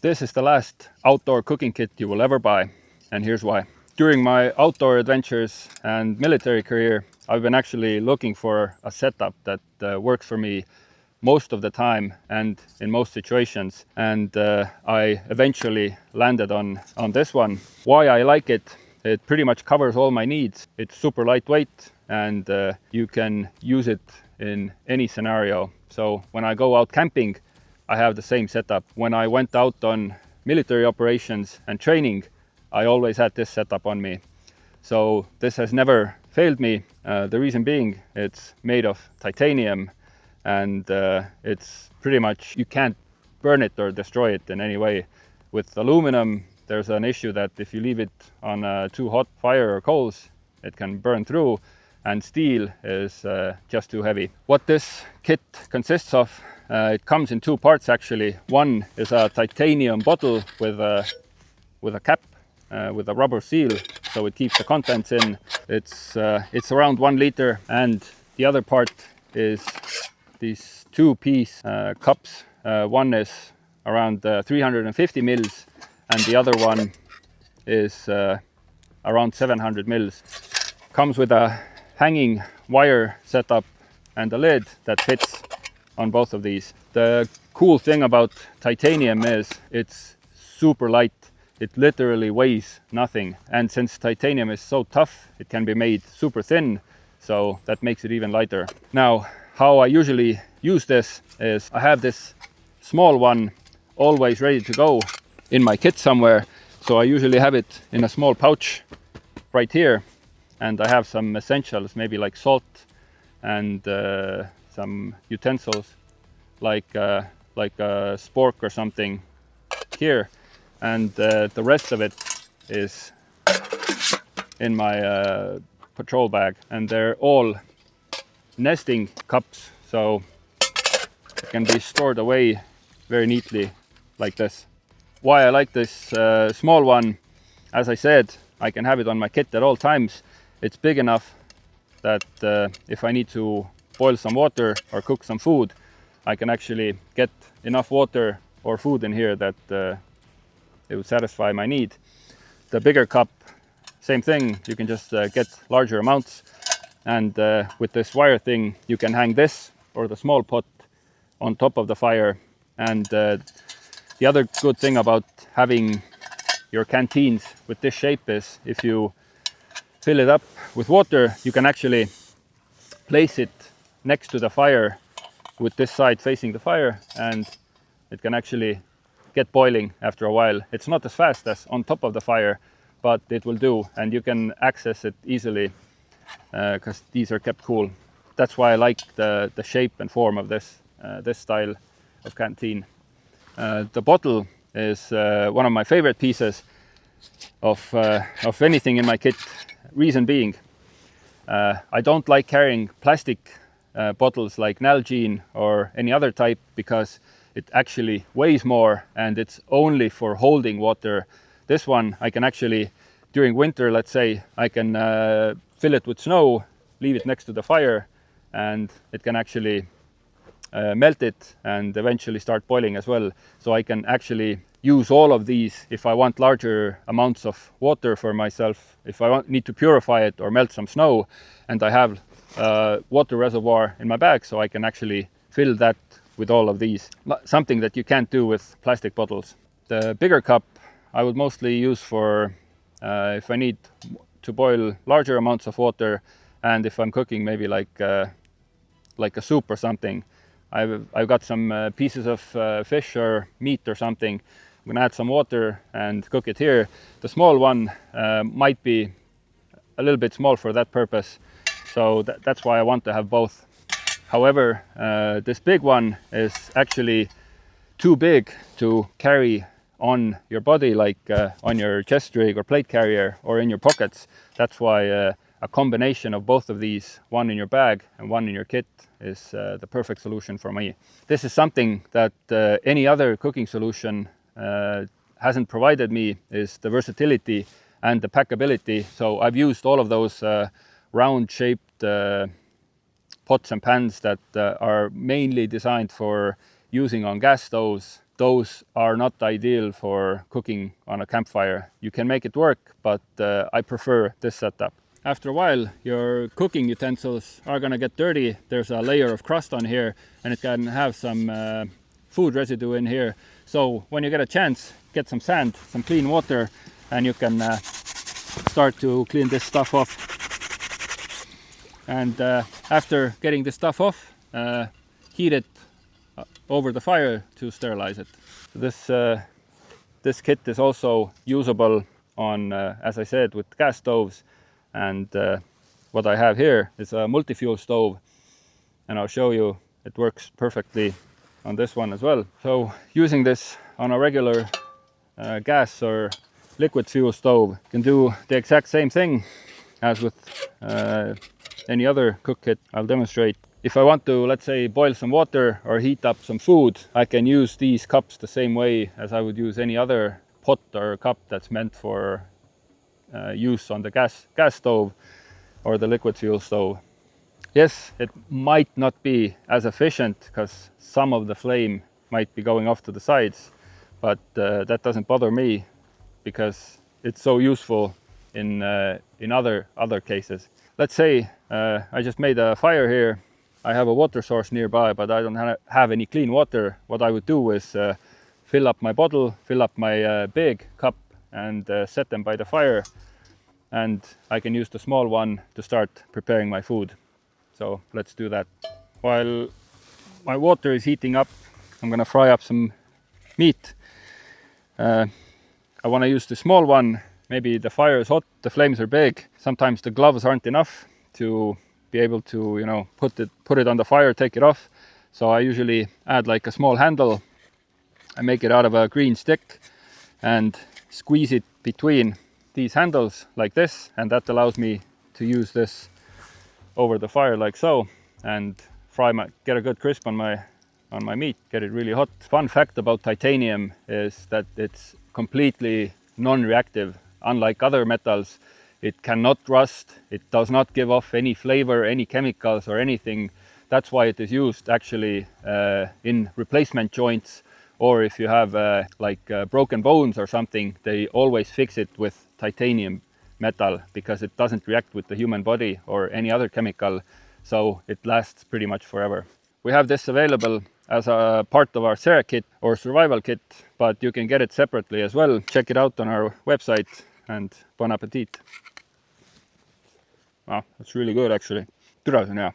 This is the last outdoor cooking kit you will ever buy, and here's why. During my outdoor adventures and military career, I've been actually looking for a setup that works for me most of the time and in most situations, and I eventually landed on this one. Why I like it: it pretty much covers all my needs. It's super lightweight, and you can use it in any scenario. So when I go out camping, I have the same setup. When I went out on military operations and training, I always had this setup on me. So this has never failed me. The reason being, it's made of titanium, and it's pretty much, you can't burn it or destroy it in any way. With aluminum, there's an issue that if you leave it on a too hot fire or coals, it can burn through, and steel is just too heavy. What this kit consists of, it comes in two parts actually. One is a titanium bottle with a cap with a rubber seal, so it keeps the contents in. It's around 1 liter, and the other part is these two-piece cups. One is around 350 mils, and the other one is around 700 mils. Comes with a hanging wire setup and a lid that fits on both of these. The cool thing about titanium is it's super light. It literally weighs nothing, and since titanium is so tough, it can be made super thin, so that makes it even lighter. Now, how I usually use this is I have this small one always ready to go in my kit somewhere. So I usually have it in a small pouch right here, and I have some essentials, maybe like salt and some utensils like a spork or something here, and the rest of it is in my patrol bag, and they're all nesting cups, so it can be stored away very neatly like this. Why I like this small one, as I said, I can have it on my kit at all times. It's big enough that if I need to boil some water or cook some food, I can actually get enough water or food in here that it will satisfy my need. The bigger cup, same thing, you can just get larger amounts. And with this wire thing, you can hang this or the small pot on top of the fire. And the other good thing about having your canteens with this shape is if you fill it up with water, you can actually place it next to the fire with this side facing the fire, and it can actually get boiling after a while. It's not as fast as on top of the fire, but it will do, and you can access it easily because these are kept cool. That's why I like the shape and form of this style of canteen. The bottle is one of my favorite pieces of anything in my kit. Reason being, I don't like carrying plastic bottles like Nalgene or any other type because it actually weighs more and it's only for holding water. This one I can actually, during winter, let's say, I can fill it with snow, leave it next to the fire, and it can actually melt it and eventually start boiling as well. So I can actually use all of these if I want larger amounts of water for myself, if I need to purify it or melt some snow, and I have a water reservoir in my bag, so I can actually fill that with all of these. Something that you can't do with plastic bottles. The bigger cup I would mostly use for if I need to boil larger amounts of water, and if I'm cooking maybe like a soup or something. I've got some pieces of fish or meat or something. I'm gonna add some water and cook it here. The small one might be a little bit small for that purpose, so that's why I want to have both. However, this big one is actually too big to carry on your body, like on your chest rig or plate carrier or in your pockets. That's why a combination of both of these, one in your bag and one in your kit, is the perfect solution for me. This is something that any other cooking solution hasn't provided me, is the versatility and the packability. So I've used all of those round shaped pots and pans that are mainly designed for using on gas stoves. those are not ideal for cooking on a campfire. You can make it work, but I prefer this setup. After a while, your cooking utensils are going to get dirty. There's a layer of crust on here, and it can have some food residue in here. So when you get a chance, get some sand, some clean water, and you can start to clean this stuff off. And after getting this stuff off, heat it over the fire to sterilize it. This kit is also usable on, as I said, with gas stoves. And what I have here is a multi-fuel stove, and I'll show you it works perfectly on this one as well. So using this on a regular gas or liquid fuel stove, you can do the exact same thing as with any other cook kit. I'll demonstrate. If I want to, let's say, boil some water or heat up some food, I can use these cups the same way as I would use any other pot or cup that's meant for use on the gas stove or the liquid fuel stove. Yes, it might not be as efficient because some of the flame might be going off to the sides, but that doesn't bother me because it's so useful in other cases. Let's say I just made a fire here. I have a water source nearby, but I don't have any clean water. What I would do is fill up my bottle, fill up my big cup, and set them by the fire. And I can use the small one to start preparing my food. So let's do that. While my water is heating up, I'm gonna fry up some meat. I want to use the small one. Maybe the fire is hot, the flames are big. Sometimes the gloves aren't enough to be able to, you know, put it on the fire, take it off. So I usually add like a small handle. I make it out of a green stick and squeeze it between these handles like this, and that allows me to use this over the fire like so and get a good crisp on my meat, get it really hot. Fun fact about titanium is that it's completely non-reactive. Unlike other metals, it cannot rust, it does not give off any flavor, any chemicals or anything. That's why it is used actually in replacement joints, or if you have broken bones or something, they always fix it with titanium metal because it doesn't react with the human body or any other chemical, so it lasts pretty much forever. We have this available as a part of our SERE kit or survival kit, but you can get it separately as well. Check it out on our website, and bon appetit. Wow, that's really good actually. Türa, see on hea.